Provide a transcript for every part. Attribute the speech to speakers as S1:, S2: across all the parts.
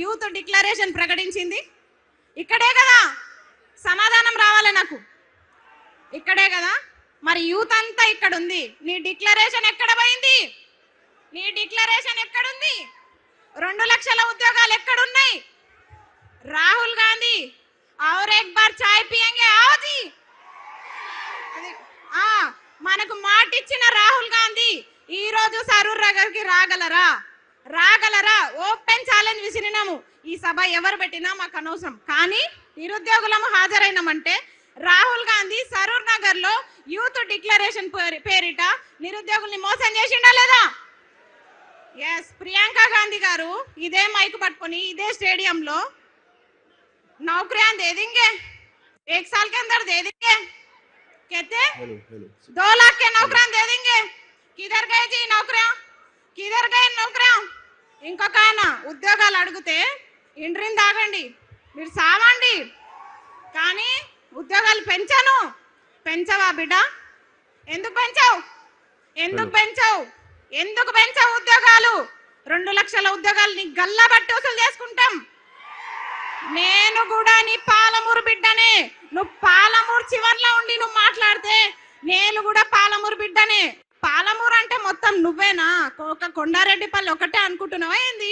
S1: Youth declaration ప్రకటించింది? ఇక్కడే కదా. సమాధానం రావాలి నాకు, ఇక్కడే కదా. మరి యూత్ అంతా ఇక్కడ ఉంది, నీ డిక్లరేషన్ ఎక్కడ పోయింది? నీ డిక్లరేషన్ ఎక్కడుంది? 2 లక్షల ఉద్యోగాలు ఎక్కడున్నాయి? రాహుల్ గాంధీ और एक बार चाय पियेंगे आओ जी. మనకు మాట ఇచ్చిన రాహుల్ గాంధీ ఈ రోజు సరూర్ నగర్కి రాగలరా? ఓపెన్ ఛాలెంజ్ విసిరినాము. ఈ సభ ఎవరు పెట్టినా మాకు అనవసరం, కానీ నిరుద్యోగులము హాజరైనామంటే రాహుల్ గాంధీ సరూర్ నగర్ లో యూత్ డిక్లరేషన్ పేరిట నిరుద్యోగుల్ని మోసం చేసిండా లేదా? ఎస్. ప్రియాంక గాంధీ గారు ఇదే మైక్ పట్టుకొని ఇదే స్టేడియంలో नौकरियां दे देंगे, 1 साल के अंदर दे देंगे, कहते 2 लाख के नौकरियां दे देंगे. किधर गए जी नौकरियां? किधर गए नौकरियां? ఇంకొక ఆయన ఉద్యోగాలు అడిగితే ఇంట్రీని తాగండి, మీరు సావండి, కానీ ఉద్యోగాలు పెంచవా బిడ్డ? ఎందుకు పెంచావు ఉద్యోగాలు? 2 లక్షల ఉద్యోగాలు నీ గల్లా బట్టి వసూలు చేసుకుంటాం. నేను కూడా నీ పాలమూరు బిడ్డనే. నువ్వు పాలమూరు చివర్లో ఉండి నువ్వు మాట్లాడితే నేను కూడా పాలమూరు బిడ్డనే. పాలమూరు అంటే మొత్తం నువ్వేనా? ఒక కొండారెడ్డిపల్లి ఒకటే అనుకుంటున్నావా ఏంది?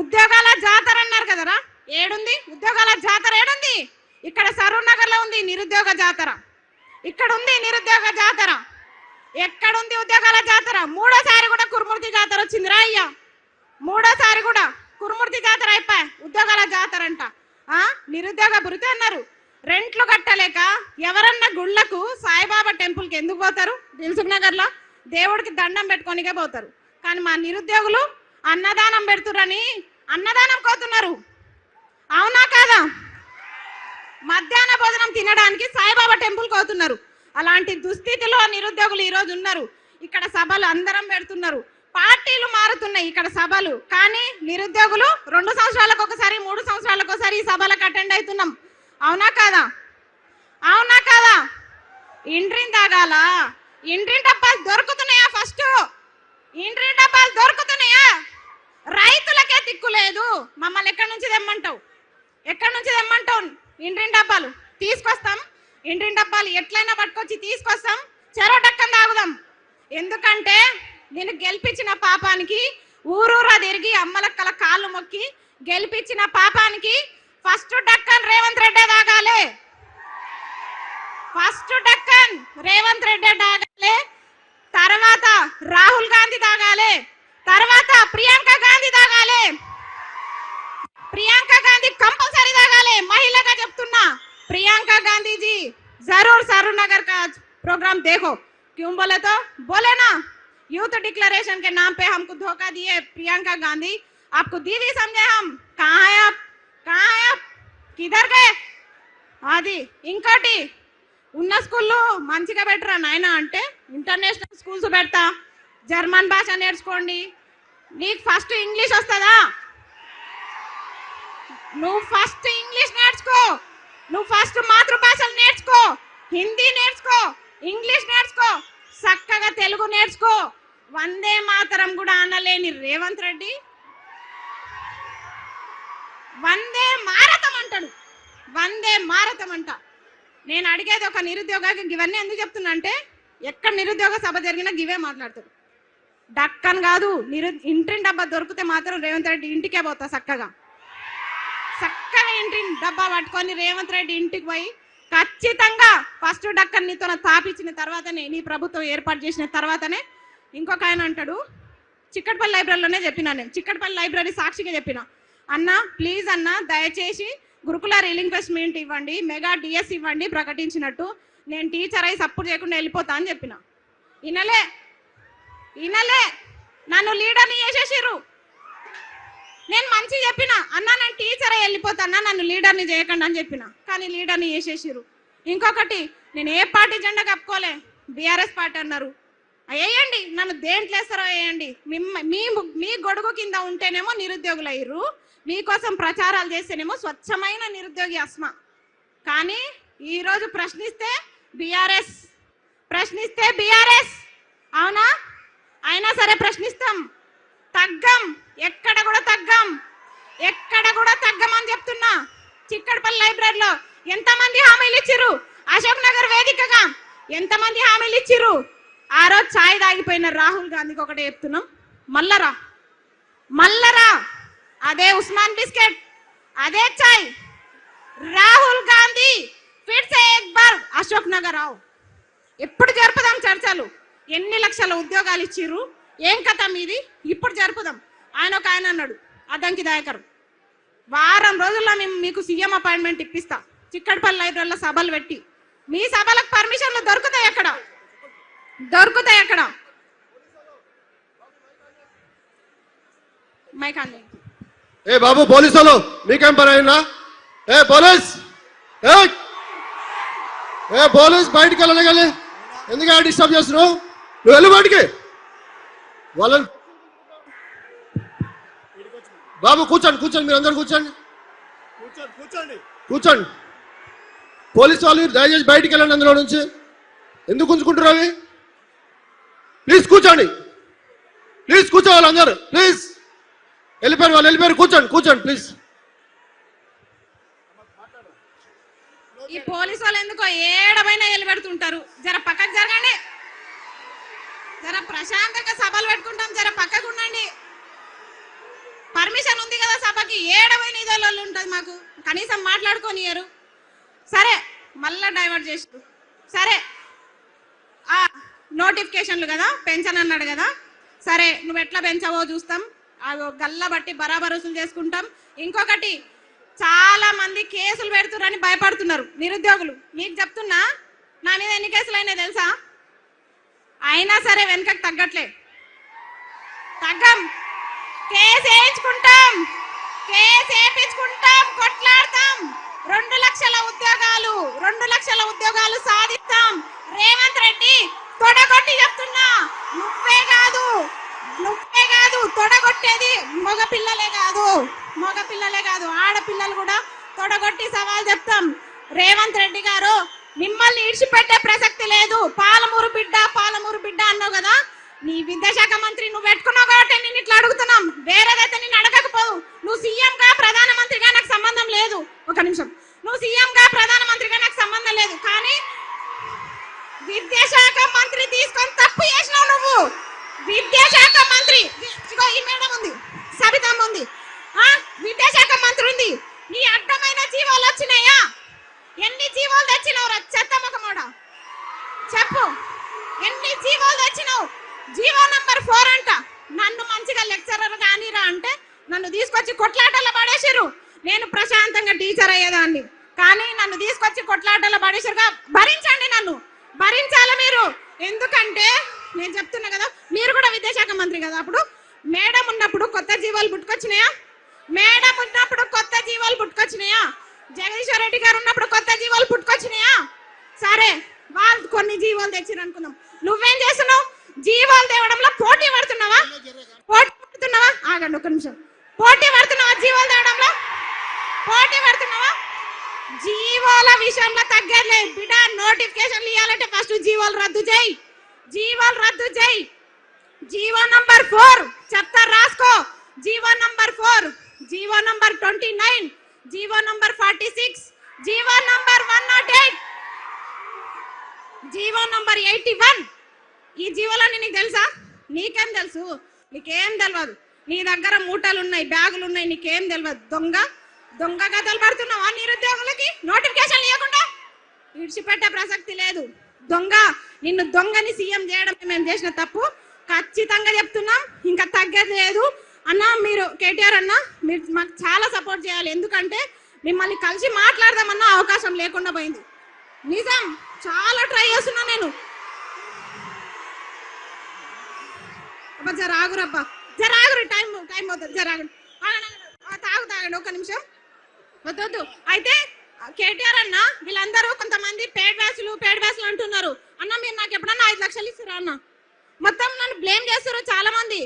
S1: ఉద్యోగాల జాతర అన్నారు కదరా, ఏడుంది ఉద్యోగాల జాతర? ఏడుంది? ఇక్కడ సరూర్ నగర్ లో ఉంది నిరుద్యోగ జాతర, ఇక్కడ ఉంది నిరుద్యోగ జాతర. ఎక్కడుంది ఉద్యోగాల జాతర? 3వ సారి కూడా కురుమూర్తి జాతర వచ్చిందిరా అయ్యా. 3వ సారి కూడా కురుమూర్తి జాతర అయిపోయా, ఉద్యోగాల జాతర అంట. నిరుద్యోగ భృతి అన్నారు. రెంట్లు కట్టలేక ఎవరన్నా గుళ్ళకు సాయిబాబా టెంపుల్కి ఎందుకు పోతారు? దిల్సుఖ్ నగర్ లో దేవుడికి దండం పెట్టుకోనికే పోతారు. కానీ మా నిరుద్యోగులు అన్నదానం పెడుతురని అన్నదానం కోతున్నారు. అవునా కాదా? మధ్యాహ్న భోజనం తినడానికి సాయిబాబా టెంపుల్ కోతున్నారు. అలాంటి దుస్థితిలో నిరుద్యోగులు ఈ రోజు ఉన్నారు. ఇక్కడ సభలు అందరం పెడుతున్నారు, పార్టీలు మారుతున్నాయి ఇక్కడ సభలు, కానీ నిరుద్యోగులు 2 సంవత్సరాలకు ఒకసారి 3 సంవత్సరాలకు ఒకసారి ఈ సభలకు అటెండ్ అవుతున్నాం. అవునా కాదా? ఇంట్రీని తాగాల? ఇంట్రీ డబ్బాలు దొరుకుతున్నాయా? ఫస్ట్ ఇంట్రీ డబ్బాలు దొరుకుతున్నాయా? రైతులకే దిక్కులేదు. మమ్మల్ని ఎక్కడి నుంచి తెమ్మంటావు? ఇంట్రీ డబ్బాలు తీసుకొస్తాం. ఇంట్రీ డబ్బాలు ఎట్లయినా పట్టుకొచ్చి తీసుకొస్తాం, చెరో డక్కన్ తాగుదాం. ఎందుకంటే నేను గెలిపించిన పాపానికి ఊరూరా తిరిగి అమ్మలక్కల కాళ్ళు మొక్కి గెలిపించిన పాపానికి ఫస్ట్ డక్కన్ రేవంత్ రెడ్డి తాగాలి. తర్వాత రాహుల్ గాంధీ తాగాలి, తర్వాత ప్రియాంక గాంధీ తాగాలి. ప్రియాంక గాంధీ కంపల్సరీ తాగాలి. మహిళగా చెప్తున్నా, प्रियंका गांधी जी जरूर सरूर नगर का प्रोग्राम देखो. क्यों बोले तो बोले ना, यूथ डिक्लेरेशन के नाम पे हमको धोखा दिए प्रियंका गांधी. आपको दीदी समझे हम? कहाँ है आप? किधर गए? అది ఇంకోటి ఉన్న స్కూల్లో మంచిగా పెట్టరా నాయన అంటే ఇంటర్నేషనల్ స్కూల్స్ పెడతా, జర్మన్ భాష నేర్చుకోండి. నీకు ఫస్ట్ ఇంగ్లీష్ వస్తుందా? నువ్వు ఫస్ట్ ఇంగ్లీష్ నేర్చుకో, నువ్వు ఫస్ట్ మాతృభాషలు నేర్చుకో, హిందీ నేర్చుకో, ఇంగ్లీష్ నేర్చుకో, చక్కగా తెలుగు నేర్చుకో. వందే మాతరం కూడా అనలేని రేవంత్ రెడ్డి వందే మారతం అంటాడు. వందే మారతం అంట. నేను అడిగేది ఒక నిరుద్యోగకి ఇవన్నీ ఎందుకు చెప్తున్నా అంటే, ఎక్కడ నిరుద్యోగ సభ జరిగినా గివే మాట్లాడతాడు. డక్కన్ కాదు, ఇంటిని డబ్బా దొరికితే మాత్రం రేవంత్ రెడ్డి ఇంటికే పోతా. చక్కగా ఇంటిని డబ్బా పట్టుకొని రేవంత్ రెడ్డి ఇంటికి పోయి ఖచ్చితంగా ఫస్ట్ డక్కన్ నీతో తాపించిన తర్వాతనే, నీ ప్రభుత్వం ఏర్పాటు చేసిన తర్వాతనే. ఇంకొక ఆయన అంటాడు, చిక్కటపల్లి లైబ్రరీలోనే చెప్పినా నేను, చిక్కటపల్లి లైబ్రరీ సాక్షిగా చెప్పిన, అన్న ప్లీజ్ అన్న దయచేసి గురుకుల రిలింక్వెస్ట్మెంట్ ఇవ్వండి, మెగా డిఎస్ ఇవ్వండి ప్రకటించినట్టు, నేను టీచర్ అయి సపోర్ట్ చేయకుండా వెళ్ళిపోతా అని చెప్పిన. ఇనలే నన్ను లీడర్ని చేసేసిర్రు. నేను మంచి చెప్పిన, అన్న నేను టీచర్ అయి వెళ్ళిపోతానా, నన్ను లీడర్ని చేయకండి అని చెప్పిన, కానీ లీడర్ని చేసేసిర్రు. ఇంకొకటి, నేను ఏ పార్టీ జెండా కప్పుకోలే, బీఆర్ఎస్ పార్టీ అన్నారు. వేయండి, నన్ను దేంట్లో వేస్తారో వేయండి. మీ గొడుగు కింద ఉంటేనేమో నిరుద్యోగులు అయ్యారు, మీకోసం ప్రచారాలు చేస్తేనేమో స్వచ్ఛమైన నిరుద్యోగి అస్మా. కానీ ఈరోజు ప్రశ్నిస్తే బీఆర్ఎస్ అవునా? అయినా సరే ప్రశ్నిస్తాం, తగ్గం, ఎక్కడ కూడా తగ్గం. చెప్తున్నా, చిక్కడపల్లి లైబ్రరీలో ఎంతమంది హామీలు ఇచ్చిర్రు, అశోక్ నగర్ వేదికగా ఎంతమంది హామీలు ఇచ్చిర్రు. ఆ రోజు ఛాయ్ తాగిపోయిన రాహుల్ గాంధీకి ఒకటే చెప్తున్నాం, మల్లరా అదే ఉస్మాన్ బిస్కెట్, అదే ఛాయ్. రాహుల్ గాంధీ ఫిర్ సే ఏక్ బార్ అశోక్ నగర్ ఆవ్. ఎప్పుడు జరుపుదాం చర్చలు, ఎన్ని లక్షల ఉద్యోగాలు ఇచ్చిర్రు, ఏం కథ మీది, ఇప్పుడు జరుపుదాం. ఆయన అన్నాడు అద్దంకి దయాకర్, వారం రోజుల్లో మీకు సీఎం అపాయింట్మెంట్ ఇప్పిస్తా, చిక్కడపల్లి లైబ్రరీలో సభలు పెట్టి. మీ సభలకు పర్మిషన్లు దొరుకుతాయి అక్కడ, మైకాండి.
S2: ఏ బాబు పోలీసులు మీకేం పని అయినా? ఏ పోలీస్ బయటికి వెళ్ళగలి, ఎందుకు డిస్టర్బ్ చేస్తున్నావు? నువ్వు వెళ్ళి బయటికి. వాళ్ళని బాబు కూర్చోండి, మీరు అందరు కూర్చోండి. పోలీసు వాళ్ళు దయచేసి బయటికి వెళ్ళండి అందులో నుంచి. ఎందుకు ఉంచుకుంటారు అవి? ప్లీజ్ కూర్చోండి, కూర్చోవాలి అందరు. ప్లీజ్ వెళ్ళిపోయారు, కూర్చోండి ప్లీజ్.
S1: ఈ పోలీసు వాళ్ళు ఎందుకో ఏడమైనా పెడుతుంటారు. జర పక్కకు జరగండి, జర ప్రశాంతంగా సభలు పెట్టుకుంటాం, జర పక్కకు ఉండండి. పర్మిషన్ ఉంది కదా సభకి, ఏడమైన ఇదేళ్ళు ఉంటుంది మాకు, కనీసం మాట్లాడుకోనియరు. సరే మళ్ళా డైవర్ట్ చేసారు. సరే నోటిఫికేషన్లు కదా, పెన్షన్ అన్నాడు కదా, సరే నువ్వు ఎట్లా పెంచావో చూస్తాం, గల్ల బట్టి బరాబర్ వసూలు చేసుకుంటాం. ఇంకొకటి, చాలా మంది కేసులు పెడుతున్నారని భయపడుతున్నారు నిరుద్యోగులు. మీకు చెప్తున్నా, నా మీద ఎన్ని కేసులు అయినా తెలుసా? అయినా సరే వెనకకి తగ్గం, కేసు వేయించుకుంటాం, కొట్లాడతాం. 2 లక్షల ఉద్యోగాలు సాధిస్తాం. రేవంత్ రెడ్డి తొడగొట్టి చెప్తున్నా, నువ్వే కాదు తొడగొట్టేది మగ పిల్లలే కాదు, ఆడపిల్లలు కూడా తొడగొట్టి సవాల్ చెప్తాం. రేవంత్ రెడ్డి గారు, మిమ్మల్ని ఇడిచిపెట్టే ప్రసక్తి లేదు. పాలమూరు బిడ్డ అన్నావు కదా, నీ విద్యాశాఖ మంత్రి నువ్వు పెట్టుకున్నావు కాబట్టి నేను ఇట్లా అడుగుతున్నాం, వేరేదైతే నేను అడగకపోవు. నువ్వు సీఎంగా ప్రధానమంత్రిగా నాకు సంబంధం లేదు. ఒక నిమిషం, నువ్వు సీఎంగా ప్రధానమంత్రిగా నాకు సంబంధం లేదు, కానీ విద్యాశాఖ మంత్రి తీసుకొని తప్పు చేసినావు నువ్వు. విద్యాశాఖ మంత్రి, ఈ మేడం ఉంది, సబితమ్మ ఉంది, విద్యాశాఖ మంత్రి ఉంది. నీ అడ్డమైన జీవాలు వచ్చినాయా? ఎన్ని జీవాలు తెచ్చినావు రా చెత్త ముఖమోడా? చెప్పు, ఎన్ని జీవాలు తెచ్చినావు? జీవో నంబర్ 4 అంట. నన్ను మంచిగా లెక్చరర్ కానీరా అంటే నన్ను తీసుకొచ్చి కొట్లాటలో పడేసిర్రు. నేను ప్రశాంతంగా టీచర్ అయ్యేదాన్ని, కానీ నన్ను తీసుకొచ్చి కొట్లాటలో పడేసిరుగా. భరించండి, నన్ను భరించాలి మీరు. ఎందుకంటే నేను చెప్తున్నా కదా, మీరు కూడా విద్యాశాఖ మంత్రి కదా, అప్పుడు మేడం ఉన్నప్పుడు కొత్త జీవాలు పుట్టుకొచ్చినాయా? జగదీశ్వర్ రెడ్డి గారు ఉన్నప్పుడు కొత్త జీవాలు పుట్టుకొచ్చినాయా? సరే, వాళ్ళు కొన్ని జీవాలు తెచ్చిరు అనుకుందాం. నువ్వేం చేస్తున్నావు? జీవాలు తేవడంలో పోటీ పడుతున్నావా? ఆగండి ఒక నిమిషం. పోటీ పడుతున్నావా? జీవాలు తేవడంలో పోటీ పడుతున్నావా? జీవాల విషయంలో తగ్గలే బిడ్డ. నోటిఫికేషన్లు ఇవ్వాలంటే ఫస్ట్ జీవాలు రద్దు చేయి. జీవో నంబర్ 4 చెప్తా, రాసుకో. GO number 4, GO number 29, GO number 46, GO number 108, GO number 81. ఈ జీవోలన్నీ నీకు తెలుసా? నీకేం తెలుసు? నీకేం తెలియదు. నీ దగ్గర మూటలు ఉన్నాయి, బ్యాగులు ఉన్నాయి, నీకేం తెలియదు. దొంగ కథలు పడుతున్నావా నిరుద్యోగులకి? నోటిఫికేషన్ ఇవ్వకుండా విడిచిపెట్టే ప్రసక్తి లేదు. నిన్ను దొంగని సీఎం చేయడం మేము చేసిన తప్పు, ఖచ్చితంగా చెప్తున్నాం. ఇంకా తగ్గేది లేదు అన్న. మీరు కేటీఆర్ అన్న, మీరు మాకు చాలా సపోర్ట్ చేయాలి. ఎందుకంటే మిమ్మల్ని కలిసి మాట్లాడదామన్న అవకాశం లేకుండా పోయింది. నిజం, చాలా ట్రై చేస్తున్నా నేను. జరాగురబ్బా, జరాగురు, టైం అవుతుంది. జరాగండి, తాగండి ఒక నిమిషం. వద్దు. అయితే కేటీఆర్ అన్న, వీళ్ళందరూ కొంతమంది పేడ్ బ్యాచ్లు అంటున్నారు. అన్న మీరు నాకు ఎప్పుడన్నా 5 లక్షలు ఇస్తారా అన్న? మొత్తం నన్ను బ్లేమ్ చేస్తారు చాలా మంది.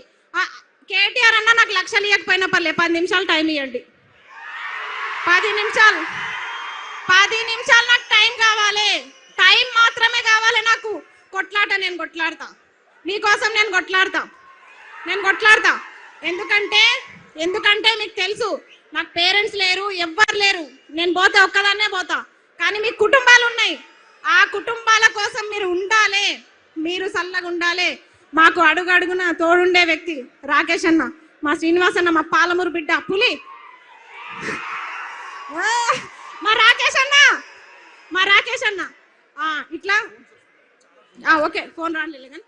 S1: కేటీఆర్ అన్న, నాకు లక్షలు ఇవ్వకపోయినా పర్లే, 10 నిమిషాలు టైం ఇవ్వండి. 10 నిమిషాలు నాకు టైం కావాలి. టైం మాత్రమే కావాలి నాకు. కొట్లాట నేను కొట్లాడతా, మీకోసం నేను కొట్లాడతా. ఎందుకంటే మీకు తెలుసు, నాకు పేరెంట్స్ లేరు, ఎవ్వరు లేరు. నేను పోతే ఒక్కదాన్నే పోతా. కానీ మీ కుటుంబాలు ఉన్నాయి. ఆ కుటుంబాల కోసం మీరు ఉండాలి, మీరు చల్లగా ఉండాలి. మాకు అడుగడుగున తోడుండే వ్యక్తి రాకేష్ అన్న, మా శ్రీనివాస్ అన్న, మా పాలమూరు బిడ్డ పులి, మా రాకేష్ అన్న ఇట్లా ఓకే ఫోన్ రాలేదు కానీ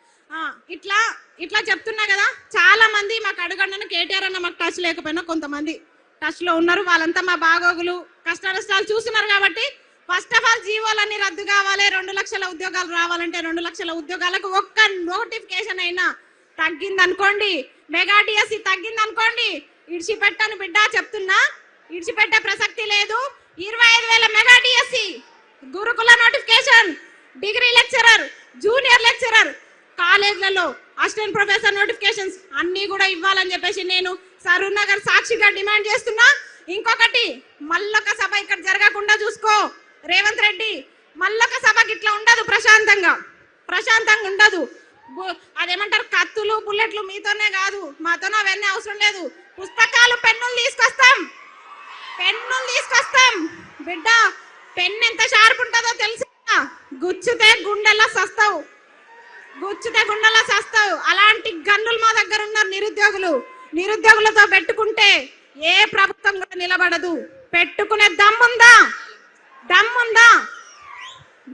S1: ఇట్లా చెప్తున్నా కదా. చాలా మంది మాకు అడుగండి, కేటీఆర్ అన్న మాకు టచ్ లేకపోయినా కొంతమంది టచ్ లో ఉన్నారు. వాళ్ళంతా మా బాగోగులు కష్ట నష్టాలు చూస్తున్నారు. కాబట్టి ఫస్ట్ ఆఫ్ ఆల్ జీవోలన్నీ రద్దు కావాలి. 2 లక్షల ఉద్యోగాలు రావాలంటే 2 లక్షల ఉద్యోగాలకు ఒక్క నోటిఫికేషన్ అయినా తగ్గిందనుకోండి, మెగా డిఎస్సి తగ్గిందనుకోండి, ఇడిచిపెట్టాను బిడ్డ చెప్తున్నా, ఇడిచిపెట్టే ప్రసక్తి లేదు. 25,000 మెగా డిఎస్సి, గురుకుల notification, degree lecturer, junior lecturer, కాలేజ్లలో అసిస్టెంట్ ప్రొఫెసర్ నోటిఫికేషన్స్ అన్ని కూడా ఇవ్వాలని చెప్పేసి నేను సరూర్ నగర్ సాక్షిగా డిమాండ్ చేస్తున్నా. ఇంకొకటి, మల్లొక సభ ఇక్కడ జరగకుండా చూసుకో రేవంత్ రెడ్డి. మల్లొక సభకి ఇట్లా ఉండదు, ప్రశాంతంగా ఉండదు. అదేమంటారు, కత్తులు బుల్లెట్లు మీతోనే కాదు, మాతోనే అవన్నీ అవసరం లేదు. పుస్తకాలు పెన్నులు తీసుకొస్తాం బిడ్డ. పెన్ను ఎంత షార్ప్ ఉంటుందో తెలుసా? గుచ్చితే గుండెలా సస్తావు. అలాంటి గన్నులు మా దగ్గర ఉన్నారు నిరుద్యోగులతో పెట్టుకుంటే ఏ ప్రభుత్వం కూడా నిలబడదు. పెట్టుకునే దమ్ముందా?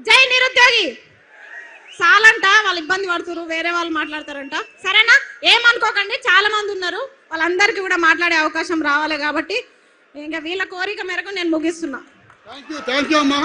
S1: జై నిరుద్యోగి. చాలంట, వాళ్ళు ఇబ్బంది పడుతున్నారు, వేరే వాళ్ళు మాట్లాడతారంట. సరేనా, ఏమనుకోకండి, చాలా మంది ఉన్నారు, వాళ్ళందరికీ కూడా మాట్లాడే అవకాశం రావాలి. కాబట్టి ఇంకా వీళ్ళ కోరిక మేరకు నేను ముగిస్తున్నా.
S2: థ్యాంక్ యూ అమ్మా.